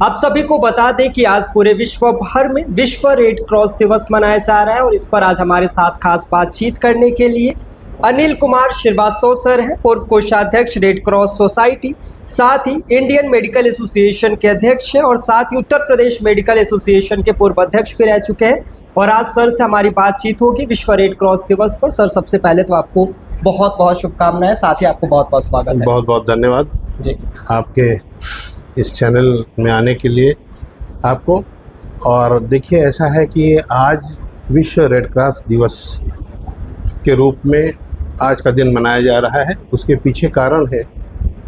आप सभी को बता दें कि आज पूरे विश्व भर में विश्व रेड क्रॉस दिवस मनाया जा रहा है और इस पर आज हमारे साथ खास बातचीत करने के लिए अनिल कुमार श्रीवास्तव सर हैं, पूर्व कोषाध्यक्ष रेड क्रॉस सोसाइटी, साथ ही इंडियन मेडिकल एसोसिएशन के अध्यक्ष हैं और साथ ही उत्तर प्रदेश मेडिकल एसोसिएशन के पूर्व अध्यक्ष भी रह चुके हैं। और आज सर से हमारी बातचीत होगी विश्व रेड क्रॉस दिवस पर। सर, सबसे पहले तो आपको बहुत बहुत शुभकामनाएं, साथ ही आपको बहुत बहुत स्वागत है। बहुत बहुत धन्यवाद जी आपके इस चैनल में आने के लिए आपको। और देखिए, ऐसा है कि आज विश्व रेड क्रॉस दिवस के रूप में आज का दिन मनाया जा रहा है। उसके पीछे कारण है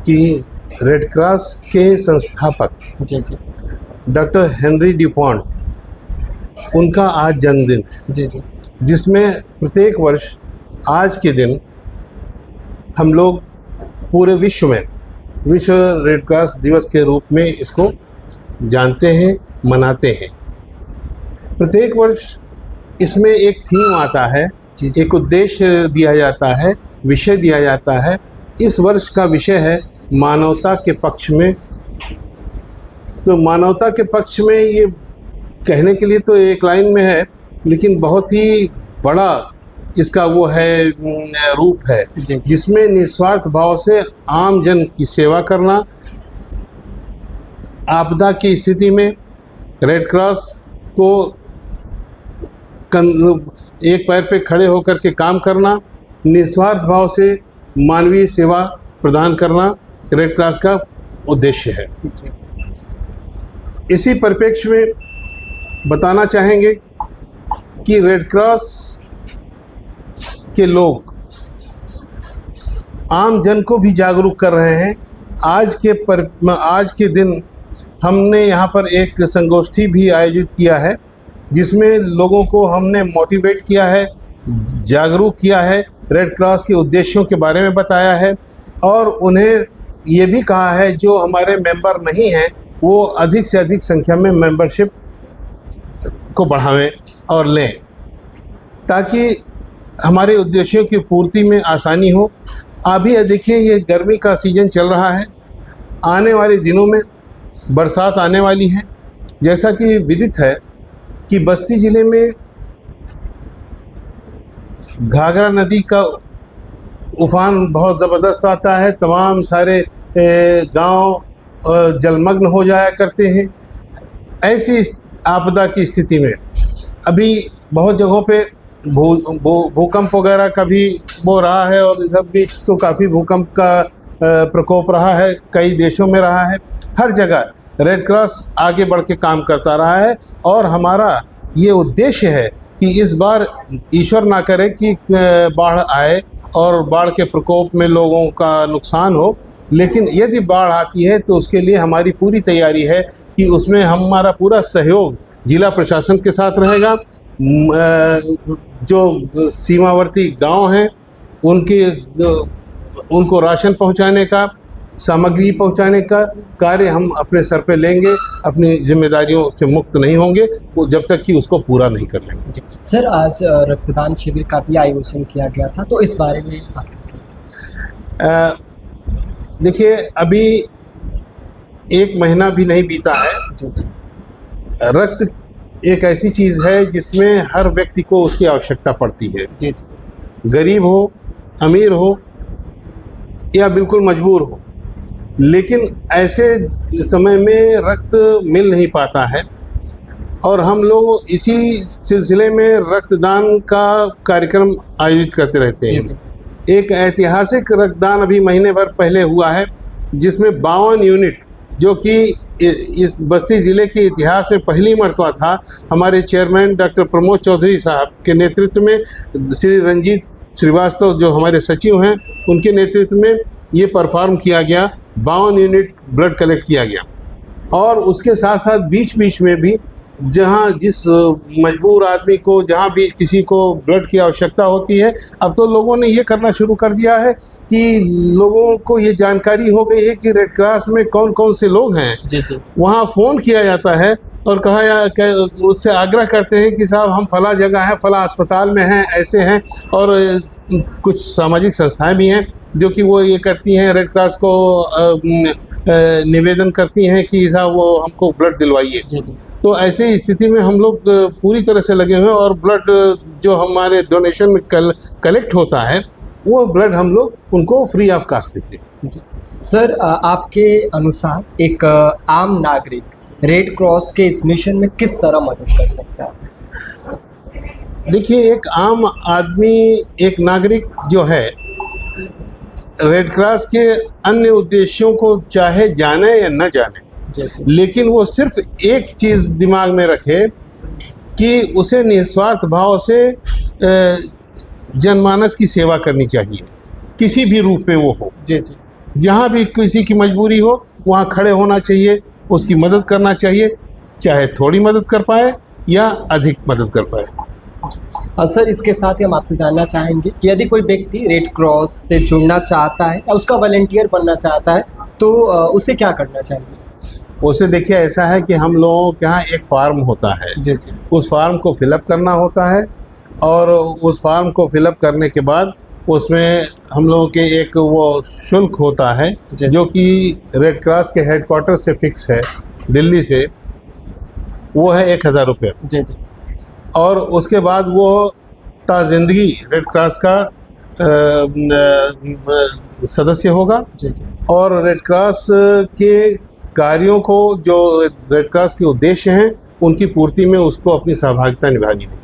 कि रेड क्रॉस के संस्थापक जी जी डॉक्टर हेनरी ड्यूपॉन्ट, उनका आज जन्मदिन जी जी जिसमें प्रत्येक वर्ष आज के दिन हम लोग पूरे विश्व में विश्व रेड क्रॉस दिवस के रूप में इसको जानते हैं, मनाते हैं। प्रत्येक वर्ष इसमें एक थीम आता है, एक उद्देश्य दिया जाता है, विषय दिया जाता है। इस वर्ष का विषय है मानवता के पक्ष में। तो मानवता के पक्ष में ये कहने के लिए तो एक लाइन में है, लेकिन बहुत ही बड़ा इसका वो है रूप है, जिसमें निस्वार्थ भाव से आम जन की सेवा करना, आपदा की स्थिति में रेड क्रॉस को एक पैर पे खड़े होकर के काम करना, निस्वार्थ भाव से मानवीय सेवा प्रदान करना रेड क्रॉस का उद्देश्य है। इसी परिप्रेक्ष्य में बताना चाहेंगे कि रेड क्रॉस के लोग आम जन को भी जागरूक कर रहे हैं। आज के दिन हमने यहाँ पर एक संगोष्ठी भी आयोजित किया है, जिसमें लोगों को हमने मोटिवेट किया है, जागरूक किया है, रेड क्रॉस के उद्देश्यों के बारे में बताया है और उन्हें ये भी कहा है जो हमारे मेंबर नहीं हैं वो अधिक से अधिक संख्या में मेंबरशिप को बढ़ावें और लें, ताकि हमारे उद्देश्यों की पूर्ति में आसानी हो। अभी देखिए, ये गर्मी का सीज़न चल रहा है, आने वाले दिनों में बरसात आने वाली है। जैसा कि विदित है कि बस्ती ज़िले में घाघरा नदी का उफान बहुत ज़बरदस्त आता है। तमाम सारे गांव जलमग्न हो जाया करते हैं। ऐसी आपदा की स्थिति में अभी बहुत जगहों पे भूकंप वगैरह का भी वो रहा है और इधर बीच तो काफ़ी भूकंप का प्रकोप रहा है, कई देशों में रहा है। हर जगह रेड क्रॉस आगे बढ़ के काम करता रहा है और हमारा ये उद्देश्य है कि इस बार ईश्वर ना करे कि बाढ़ आए और बाढ़ के प्रकोप में लोगों का नुकसान हो, लेकिन यदि बाढ़ आती है तो उसके लिए हमारी पूरी तैयारी है कि उसमें हमारा पूरा सहयोग जिला प्रशासन के साथ रहेगा। जो सीमावर्ती गांव हैं उनको राशन पहुंचाने का, सामग्री पहुंचाने का कार्य हम अपने सर पे लेंगे। अपनी जिम्मेदारियों से मुक्त नहीं होंगे वो जब तक कि उसको पूरा नहीं कर लेंगे। सर, आज रक्तदान शिविर का भी आयोजन किया गया था, तो इस बारे में देखिए, अभी एक महीना भी नहीं बीता है। रक्त एक ऐसी चीज़ है जिसमें हर व्यक्ति को उसकी आवश्यकता पड़ती है। गरीब हो, अमीर हो या बिल्कुल मजबूर हो, लेकिन ऐसे समय में रक्त मिल नहीं पाता है और हम लोग इसी सिलसिले में रक्तदान का कार्यक्रम आयोजित करते रहते हैं। एक ऐतिहासिक रक्तदान अभी महीने भर पहले हुआ है, जिसमें 52 यूनिट, जो कि इस बस्ती ज़िले के इतिहास में पहली मरतबा था। हमारे चेयरमैन डॉक्टर प्रमोद चौधरी साहब के नेतृत्व में, श्री रंजीत श्रीवास्तव जो हमारे सचिव हैं, उनके नेतृत्व में ये परफॉर्म किया गया। 52 यूनिट ब्लड कलेक्ट किया गया और उसके साथ साथ बीच बीच में भी जहाँ जिस मजबूर आदमी को जहाँ भी किसी को ब्लड की आवश्यकता होती है, अब तो लोगों ने ये करना शुरू कर दिया है कि लोगों को ये जानकारी हो गई है कि रेड क्रॉस में कौन कौन से लोग हैं। वहाँ फ़ोन किया जाता है और उससे आग्रह करते हैं कि साहब हम फला जगह है, फला अस्पताल में हैं, ऐसे हैं। और कुछ सामाजिक संस्थाएं भी हैं जो कि वो ये करती हैं, रेड क्रॉस को निवेदन करती हैं कि साहब वो हमको ब्लड दिलवाइए। जी जी तो ऐसी स्थिति में हम लोग पूरी तरह से लगे हुए हैं, और ब्लड जो हमारे डोनेशन में कलेक्ट होता है वो ब्लड हम लोग उनको फ्री ऑफ कास्ट देते हैं। जी। सर आपके अनुसार एक आम नागरिक रेड क्रॉस के इस मिशन में किस तरह मदद कर सकता है? देखिए, एक आम आदमी, एक नागरिक जो है, रेड क्रॉस के अन्य उद्देश्यों को चाहे जाने या न जाने, जी जी लेकिन वो सिर्फ एक चीज़ दिमाग में रखे कि उसे निस्वार्थ भाव से जनमानस की सेवा करनी चाहिए, किसी भी रूप में वो हो। जी जी जहाँ भी किसी की मजबूरी हो वहाँ खड़े होना चाहिए, उसकी मदद करना चाहिए, चाहे थोड़ी मदद कर पाए या अधिक मदद कर पाए। सर इसके साथ ही हम आपसे जानना चाहेंगे कि यदि कोई व्यक्ति रेड क्रॉस से जुड़ना चाहता है या उसका वॉलंटियर बनना चाहता है तो उसे क्या करना चाहिए? उसे देखिए, ऐसा है कि हम लोगों के यहाँ एक फार्म होता है, जी जी उस फार्म को फिलअप करना होता है, और उस फार्म को फिलअप करने के बाद उसमें हम लोगों के एक वो शुल्क होता है जी। जो कि रेड क्रॉस के हेडक्वार्टर से फिक्स है दिल्ली से, वो है 1000 रुपये। जी जी और उसके बाद वो ज़िंदगी रेड क्रॉस का सदस्य होगा, जी जी और रेड क्रॉस के कार्यों को, जो रेड क्रॉस के उद्देश्य हैं, उनकी पूर्ति में उसको अपनी सहभागिता निभानी होगी।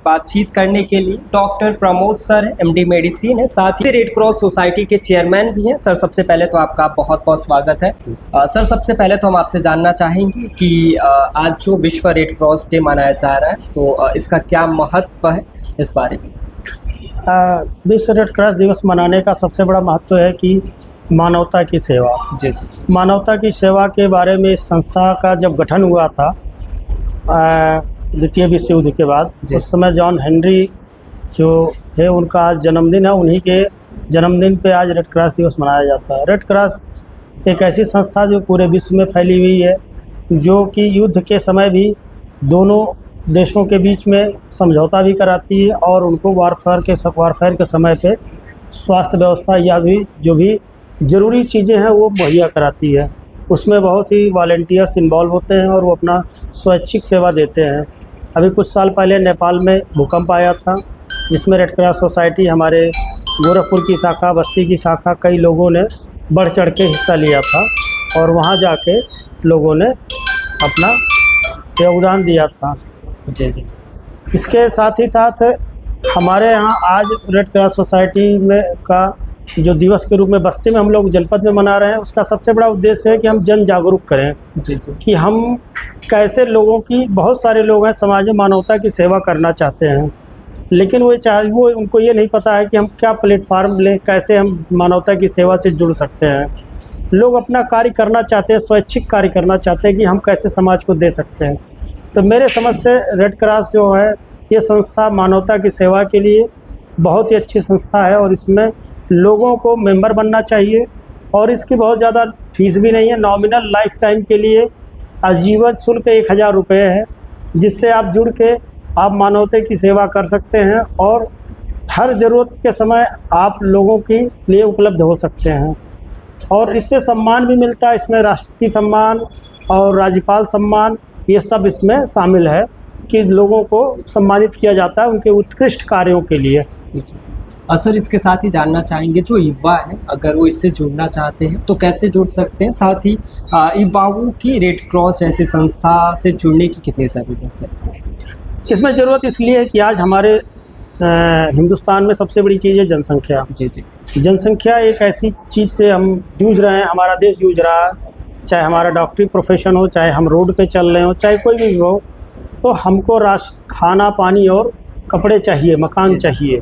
बातचीत करने के लिए doctor Pramod sir MD medicine है, साथ ही रेड क्रॉस सोसाइटी के चेयरमैन भी हैं। सर सबसे पहले तो आपका बहुत बहुत स्वागत है। सर सबसे पहले तो हम आपसे जानना चाहेंगे कि आज जो विश्व रेड क्रॉस डे मनाया जा रहा है तो इसका क्या महत्व है, इस बारे में? विश्व रेड क्रॉस दिवस मनाने का सबसे बड़ा महत्व है कि मानवता की सेवा। जी जी मानवता की सेवा के बारे में इस संस्था का जब गठन हुआ था द्वितीय विश्व युद्ध के बाद, उस समय जॉन हेनरी जो थे उनका आज जन्मदिन है। उन्हीं के जन्मदिन पे आज रेड क्रॉस दिवस मनाया जाता है। रेड क्रॉस एक ऐसी संस्था जो पूरे विश्व में फैली हुई है, जो कि युद्ध के समय भी दोनों देशों के बीच में समझौता भी कराती है और उनको वारफेयर के समय पे स्वास्थ्य व्यवस्था या भी जो भी ज़रूरी चीज़ें हैं वो मुहैया कराती है। उसमें बहुत ही वॉलंटियर्स इन्वॉल्व होते हैं और वो अपना स्वैच्छिक सेवा देते हैं। अभी कुछ साल पहले नेपाल में भूकंप आया था, जिसमें रेड क्रॉस सोसाइटी, हमारे गोरखपुर की शाखा, बस्ती की शाखा, कई लोगों ने बढ़ चढ़ के हिस्सा लिया था और वहाँ जाके लोगों ने अपना योगदान दिया था। जी जी इसके साथ ही साथ हमारे यहाँ आज रेड क्रॉस सोसाइटी में का जो दिवस के रूप में बस्ती में हम लोग जनपद में मना रहे हैं, उसका सबसे बड़ा उद्देश्य है कि हम जन जागरूक करें जी जी कि हम कैसे लोगों की, बहुत सारे लोग हैं समाज में मानवता की सेवा करना चाहते हैं, लेकिन वो उनको ये नहीं पता है कि हम क्या प्लेटफार्म लें, कैसे हम मानवता की सेवा से जुड़ सकते हैं। लोग अपना कार्य करना चाहते हैं, स्वैच्छिक कार्य करना चाहते हैं कि हम कैसे समाज को दे सकते हैं। तो मेरे समझ से रेड क्रॉस जो है ये संस्था मानवता की सेवा के लिए बहुत ही अच्छी संस्था है और इसमें लोगों को मेंबर बनना चाहिए और इसकी बहुत ज़्यादा फीस भी नहीं है। नॉमिनल लाइफ टाइम के लिए आजीवन शुल्क 1000 रुपये है, जिससे आप जुड़ के आप मानवता की सेवा कर सकते हैं और हर ज़रूरत के समय आप लोगों के लिए उपलब्ध हो सकते हैं। और इससे सम्मान भी मिलता है, इसमें राष्ट्रपति सम्मान और राज्यपाल सम्मान ये सब इसमें शामिल है कि लोगों को सम्मानित किया जाता है उनके उत्कृष्ट कार्यों के लिए। सर इसके साथ ही जानना चाहेंगे जो युवा हैं अगर वो इससे जुड़ना चाहते हैं तो कैसे जुड़ सकते हैं, साथ ही युवाओं की रेड क्रॉस जैसी संस्था से जुड़ने की कितनी ज़रूरत है? इसमें ज़रूरत इसलिए है कि आज हमारे हिंदुस्तान में सबसे बड़ी चीज़ है जनसंख्या। जी जी जनसंख्या एक ऐसी चीज़ से हम जूझ रहे हैं, हमारा देश जूझ रहा है, चाहे हमारा डॉक्टरी प्रोफेशन हो, चाहे हम रोड पे चल रहे हो, चाहे कोई भी हो, तो हमको खाना पानी और कपड़े चाहिए, मकान चाहिए।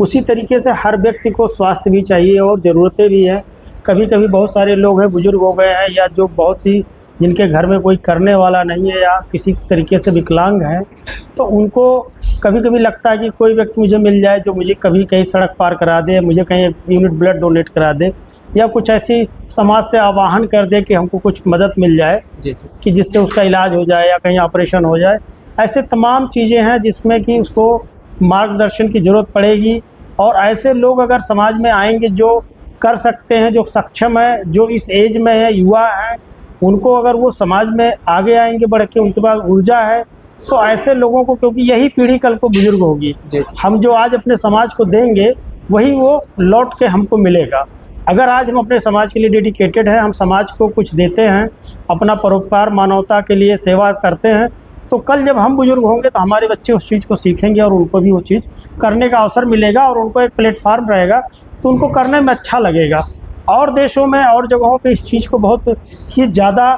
उसी तरीके से हर व्यक्ति को स्वास्थ्य भी चाहिए और ज़रूरतें भी हैं। कभी कभी बहुत सारे लोग हैं, बुजुर्ग हो गए हैं या जो बहुत ही जिनके घर में कोई करने वाला नहीं है या किसी तरीके से विकलांग हैं, तो उनको कभी कभी लगता है कि कोई व्यक्ति मुझे मिल जाए जो मुझे कभी कहीं सड़क पार करा दे, मुझे कहीं यूनिट ब्लड डोनेट करा दे या कुछ ऐसी समाज से आह्वान कर दे कि हमको कुछ मदद मिल जाए जी कि जिससे उसका इलाज हो जाए या कहीं ऑपरेशन हो जाए। ऐसे तमाम चीज़ें हैं जिसमें कि उसको मार्गदर्शन की ज़रूरत पड़ेगी और ऐसे लोग अगर समाज में आएंगे जो कर सकते हैं, जो सक्षम है, जो इस एज में है, युवा हैं, उनको अगर वो समाज में आगे आएंगे बढ़ के, उनके पास ऊर्जा है, तो ऐसे लोगों को, क्योंकि यही पीढ़ी कल को बुजुर्ग होगी, हम जो आज अपने समाज को देंगे वही वो लौट के हमको मिलेगा। अगर आज हम अपने समाज के लिए डेडिकेटेड हैं, हम समाज को कुछ देते हैं, अपना परोपकार मानवता के लिए सेवा करते हैं, तो कल जब हम बुजुर्ग होंगे तो हमारे बच्चे उस चीज़ को सीखेंगे और उनको भी वो चीज़ करने का अवसर मिलेगा और उनको एक प्लेटफार्म रहेगा तो उनको करने में अच्छा लगेगा। और देशों में और जगहों पे इस चीज़ को बहुत ही ज़्यादा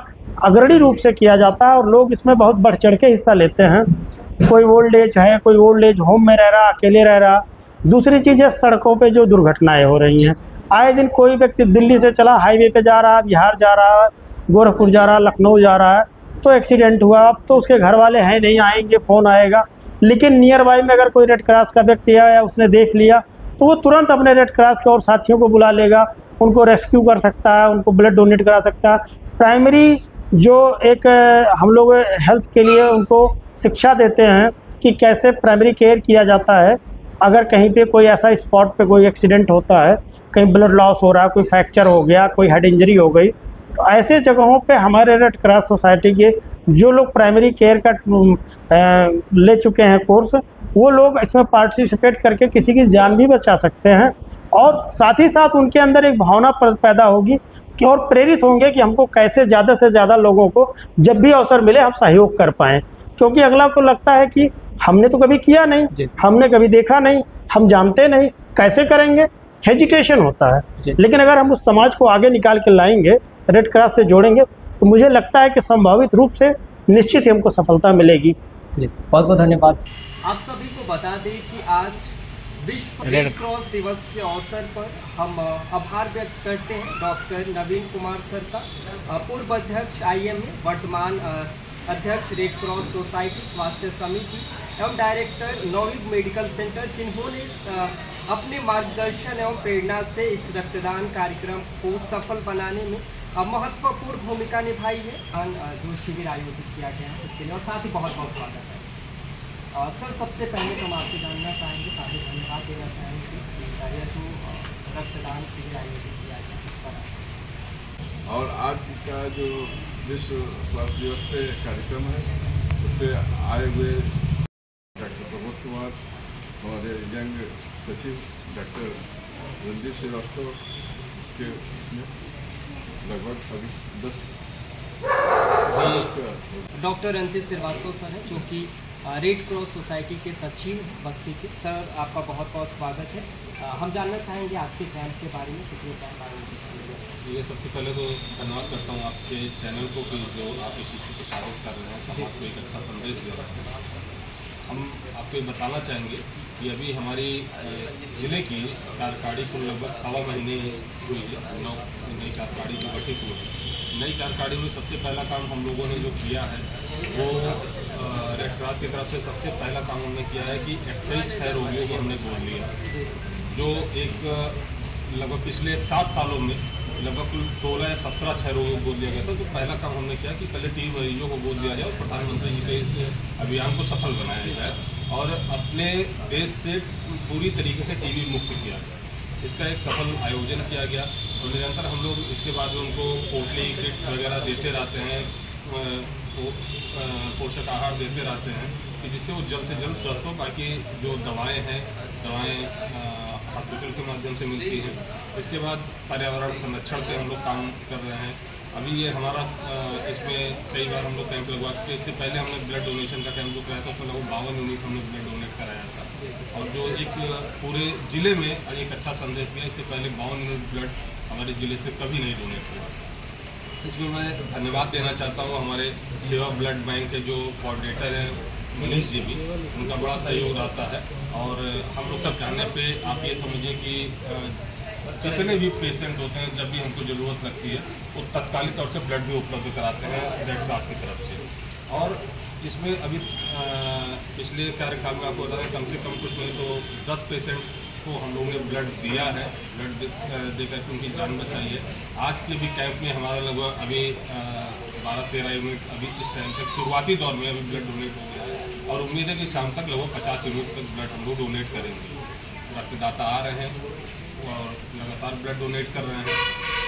अग्रणी रूप से किया जाता है और लोग इसमें बहुत बढ़ चढ़ के हिस्सा लेते हैं। कोई ओल्ड एज है, कोई ओल्ड एज होम में रह रहा, अकेले रह रहा। दूसरी चीज़ है सड़कों पे जो दुर्घटनाएं हो रही हैं, आए दिन कोई व्यक्ति दिल्ली से चला हाईवे पे जा रहा, बिहार जा रहा, गोरखपुर जा रहा, लखनऊ जा रहा है, तो एक्सीडेंट हुआ। अब तो उसके घर वाले हैं नहीं, आएंगे, फ़ोन आएगा, लेकिन नियर बाई में अगर कोई रेड क्रॉस का व्यक्ति है या उसने देख लिया तो वो तुरंत अपने रेड क्रॉस के और साथियों को बुला लेगा, उनको रेस्क्यू कर सकता है, उनको ब्लड डोनेट करा सकता है। प्राइमरी जो एक हम लोग हेल्थ के लिए उनको शिक्षा देते हैं कि कैसे प्राइमरी केयर किया जाता है। अगर कहीं पे कोई ऐसा स्पॉट पे कोई एक्सीडेंट होता है, कहीं ब्लड लॉस हो रहा है, कोई फ्रैक्चर हो गया, कोई हेड इंजरी हो गई, तो ऐसे जगहों पे हमारे रेड क्रॉस सोसाइटी के जो लोग प्राइमरी केयर का ले चुके हैं कोर्स, वो लोग इसमें पार्टिसिपेट करके किसी की जान भी बचा सकते हैं और साथ ही साथ उनके अंदर एक भावना पैदा होगी कि और प्रेरित होंगे कि हमको कैसे ज़्यादा से ज़्यादा लोगों को जब भी अवसर मिले हम सहयोग कर पाएँ। क्योंकि अगला को लगता है कि हमने तो कभी किया नहीं, हमने कभी देखा नहीं, हम जानते नहीं, कैसे करेंगे, हेजिटेशन होता है। लेकिन अगर हम उस समाज को आगे निकाल के लाएंगे, रेड क्रॉस से जोड़ेंगे, तो मुझे लगता है कि संभावित रूप से निश्चित ही हमको सफलता मिलेगी। जी, बहुत बहुत धन्यवाद। आप सभी को बता दें कि आज विश्व रेड क्रॉस दिवस के अवसर पर हम आभार व्यक्त करते हैं डॉक्टर नवीन कुमार सर का, पूर्व अध्यक्ष IMA, वर्तमान अध्यक्ष रेड क्रॉस सोसाइटी स्वास्थ्य समिति एवं डायरेक्टर नोविड मेडिकल सेंटर, जिन्होंने अपने मार्गदर्शन एवं प्रेरणा से इस रक्तदान कार्यक्रम को सफल बनाने में महत्वपूर्ण भूमिका निभाई है। जो शिविर आयोजित किया गया है उसके लिए और साथ ही बहुत बहुत स्वागत है। सर, सबसे पहले तो हम आपसे जानना चाहेंगे, साथ ही धन्यवाद देना चाहेंगे कि यह जो रक्तदान शिविर आयोजित किया गया इस पर। और आज का जो विश्व स्वास्थ्य दिवस पे कार्यक्रम है उस पर आए हुए डॉक्टर प्रमोद कुमार, हमारे यंग सचिव डॉक्टर रणजीत श्रीवास्तव के लगभग अभी 10 डॉक्टर रंजीत श्रीवास्तव सर हैं जो कि रेड क्रॉस सोसाइटी के सचिव बस्ती के। सर, आपका बहुत बहुत स्वागत है। हम जानना चाहेंगे आज के कैंप के बारे में, कितने कैंप आयोजित किए गए। ये सबसे पहले तो धन्यवाद करता हूँ आपके चैनल को कि जो आप इस चीज़ को प्रसारित कर रहे हैं, समाज को एक अच्छा संदेश दे रहे हैं। हम आपको ये बताना चाहेंगे कि अभी हमारी ज़िले की कार्यकारिणी को लगभग 1.25 महीने हुई है, नई कार्यकारिणी जो गठित हुई है। नई कार्यकारिणी में सबसे पहला काम हम लोगों ने जो किया है वो रेड क्रॉस की तरफ से सबसे पहला काम हमने किया है कि 28 रोगियों को हमने गोद लिया, जो एक लगभग पिछले 7 सालों में लगभग कुल 16 या 17 क्षय रोगियों को गोद लिया गया था। तो पहला काम हमने किया कि पहले 3 मरीजों को गोद लिया जाए और प्रधानमंत्री जी के इस अभियान को सफल बनाया जाए और अपने देश से पूरी तरीके से टीबी मुक्त किया जाए। इसका एक सफल आयोजन किया गया और निरंतर हम लोग इसके बाद में उनको पोटली किट वगैरह देते रहते हैं, पोषक आहार देते रहते हैं कि जिससे वो जल्द से जल्द स्वस्थ हो। बाकी जो दवाएं हैं, दवाएं हॉस्पिटल के माध्यम से मिलती हैं। इसके बाद पर्यावरण संरक्षण पे हम लोग काम कर रहे हैं। अभी ये हमारा इसमें कई बार हम लोग कैंप लगवा चुके। इससे पहले हमने ब्लड डोनेशन का कैंप जो कराया था उसमें लगभग 52 यूनिट हमने ब्लड डोनेट कराया था और जो एक पूरे ज़िले में एक अच्छा संदेश गया। इससे पहले 52 यूनिट ब्लड हमारे ज़िले से कभी नहीं डोनेट हुआ। इसमें मैं धन्यवाद देना चाहता हूँ हमारे सेवा ब्लड बैंक के जो कोऑर्डिनेटर हैं मनीष जी भी, उनका बड़ा सहयोग रहता है। और हम लोग सब जानने पे आप ये समझिए कि जितने भी पेशेंट होते हैं जब भी हमको ज़रूरत लगती है वो तत्कालिक तौर से ब्लड भी उपलब्ध कराते हैं रेड क्रॉस की तरफ से। और इसमें अभी पिछले कार्यक्रम में आपको बताया कम से कम कुछ नहीं तो 10 पेशेंट को हम लोगों ने ब्लड दिया है, ब्लड देकर उनकी जान बचाई है। आज के भी कैंप में हमारा लगभग अभी 12-13 यूनिट अभी इस टाइम तक शुरुआती दौर में अभी ब्लड डोनेट हो गया है और उम्मीद है कि शाम तक लगभग 50 यूनिट तक ब्लड हम लोग डोनेट करेंगे। रक्तदाता आ रहे हैं, और लगातार ब्लड डोनेट कर रहे हैं।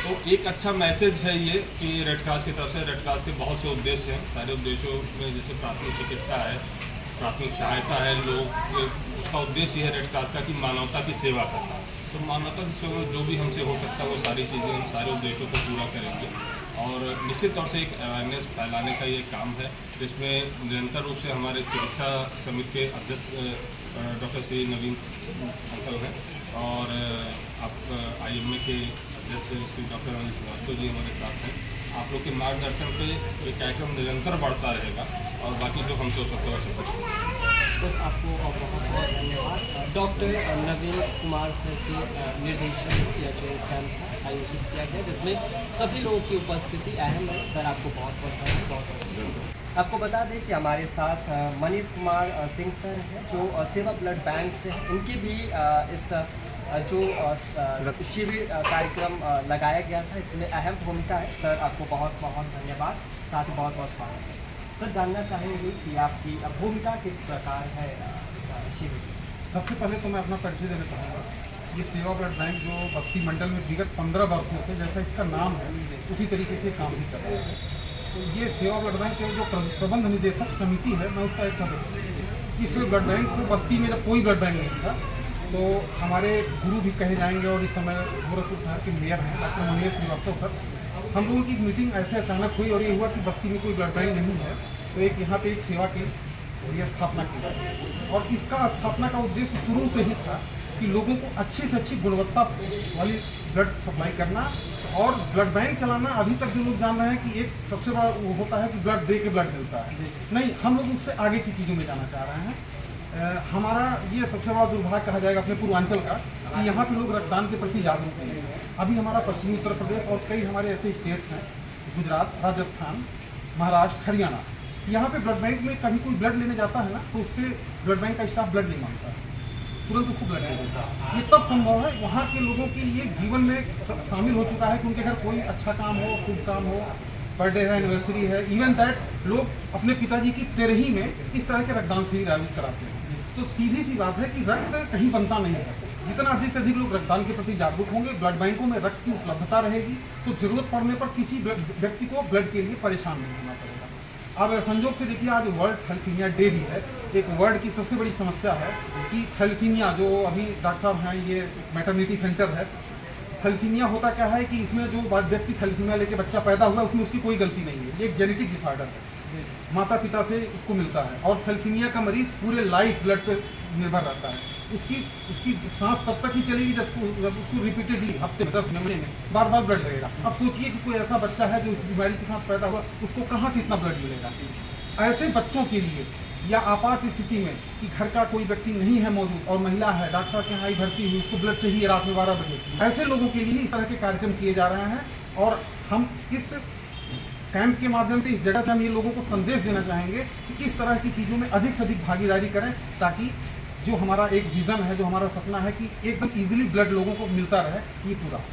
तो एक अच्छा मैसेज है ये कि रेड क्रॉस की तरफ से, रेड क्रॉस के बहुत से उद्देश्य हैं। सारे उद्देश्यों में जैसे प्राथमिक चिकित्सा है, प्राथमिक सहायता है, लोग उसका उद्देश्य है रेड क्रॉस का कि मानवता की सेवा करना। तो मानवता की सेवा जो भी हमसे हो सकता है वो सारी चीज़ें, हम सारे उद्देश्यों को पूरा करेंगे। और निश्चित तौर से एक अवेयरनेस फैलाने का ये काम है, जिसमें निरंतर रूप से हमारे चिकित्सा समिति के अध्यक्ष डॉक्टर श्री नवीन अंकल हैं और आप IMA के अध्यक्ष श्री डॉक्टर अनिल श्रीवास्तव जी हमारे साथ हैं। आप लोग के मार्गदर्शन पे ये कार्यक्रम निरंतर बढ़ता रहेगा और बाकी जो हमसे हो सकता है वैसे कुछ। सर आपको बहुत बहुत धन्यवाद। डॉक्टर नवीन कुमार सर के निर्देशन या जो कैंप था आयोजित किया गया, जिसमें सभी लोगों की उपस्थिति अहम है। सर आपको बहुत बहुत धन्यवाद। आपको बता दें कि हमारे साथ मनीष कुमार सिंह सर हैं जो सेवा ब्लड बैंक से हैं। इनकी भी इस जो शिविर कार्यक्रम लगाया गया था इसमें अहम भूमिका है। सर आपको बहुत बहुत धन्यवाद, साथ ही बहुत बहुत स्वागत है। सर जानना चाहेंगे कि आपकी भूमिका किस प्रकार है शिविर में? सबसे पहले तो मैं अपना परिचय देना चाहूँगा। ये सेवा ब्लड बैंक जो बस्ती मंडल में विगत 15 वर्षों से, जैसा इसका नाम है उसी तरीके से काम भी कर रहा है। तो ये सेवा ब्लड बैंक के जो प्रबंध निदेशक समिति है, मैं उसका एक सदस्य हूँ। इस ब्लड बैंक को बस्ती में जब कोई ब्लड बैंक नहीं था तो हमारे गुरु भी कहे जाएंगे और इस समय गोरखपुर शहर के मेयर हैं डॉक्टर मनीष श्रीवास्तव सर, हम लोगों की एक मीटिंग ऐसे अचानक हुई और ये हुआ कि बस्ती में कोई ब्लड बैंक नहीं है, तो एक यहाँ पे एक सेवा की ये स्थापना की गई। और इसका स्थापना का उद्देश्य शुरू से ही था कि लोगों को अच्छी से अच्छी गुणवत्ता वाली ब्लड सप्लाई करना और ब्लड बैंक चलाना। अभी तक जो लोग जान रहे हैं कि एक सबसे बड़ा वो होता है कि ब्लड दे के ब्लड मिलता है, नहीं, हम लोग उससे आगे की चीज़ों में जाना चाह रहे हैं। हमारा ये सबसे बड़ा दुर्भाग्य कहा जाएगा अपने पूर्वांचल का कि यहाँ पे लोग रक्तदान के प्रति जागरूक नहीं हैं। अभी हमारा पश्चिमी उत्तर प्रदेश और कई हमारे ऐसे स्टेट्स हैं, गुजरात, राजस्थान, महाराष्ट्र, हरियाणा, यहाँ पे ब्लड बैंक में कभी कोई ब्लड लेने जाता है ना तो उससे ब्लड बैंक का स्टाफ ब्लड नहीं मांगता है, तुरंत उसको ब्लड दे देता है। ये तब संभव है वहाँ के लोगों की ये जीवन में शामिल हो चुका है कि उनके घर कोई अच्छा काम हो, शुभ काम हो, बर्थडे है, एनिवर्सरी है, इवन दैट लोग अपने पिताजी की तेरही में इस तरह के रक्तदान शिविर आयोजित कराते हैं। तो सीधी सी बात है कि रक्त कहीं बनता नहीं है। जितना अधिक से अधिक लोग रक्तदान के प्रति जागरूक होंगे, ब्लड बैंकों में रक्त की उपलब्धता रहेगी, तो जरूरत पड़ने पर किसी व्यक्ति को ब्लड के लिए परेशान नहीं होना पड़ेगा। अब संजोग से देखिए आज वर्ल्ड थैलेसीमिया डे भी है। एक वर्ल्ड की सबसे बड़ी समस्या है कि थैलेसीमिया, जो अभी डॉक्टर साहब हैं, ये मैटरनिटी सेंटर है। थैलेसीमिया होता क्या है कि इसमें जो व्यक्ति थैलेसीमिया लेके बच्चा पैदा हुआ उसमें उसकी कोई गलती नहीं है, ये एक जेनेटिक डिसऑर्डर है, माता पिता से इसको मिलता है। और थैलेसीमिया का मरीज पूरे लाइफ ब्लड पर निर्भर रहता है। उसकी सांस तब तक ही चलेगी जब उसको रिपीटेडली हफ्ते में 10 महीने में बार बार ब्लड लगेगा। अब सोचिए कि कोई ऐसा बच्चा है जो इस बीमारी के साथ पैदा हुआ, उसको कहाँ से इतना ब्लड मिलेगा। ऐसे बच्चों के लिए या आपात स्थिति में कि घर का कोई व्यक्ति नहीं है मौजूद और महिला है, डॉक्टर साहब के यहाँ आई भर्ती हुई, उसको ब्लड चाहिए रात में 12 बजे, ऐसे लोगों के लिए इस तरह के कार्यक्रम किए जा रहे हैं। और हम इस कैंप के माध्यम से इस जगह से हम ये लोगों को संदेश देना चाहेंगे कि इस तरह की चीज़ों में अधिक से अधिक भागीदारी करें, ताकि जो हमारा एक विज़न है, जो हमारा सपना है कि एकदम ईजिली ब्लड लोगों को मिलता रहे, ये पूरा हो।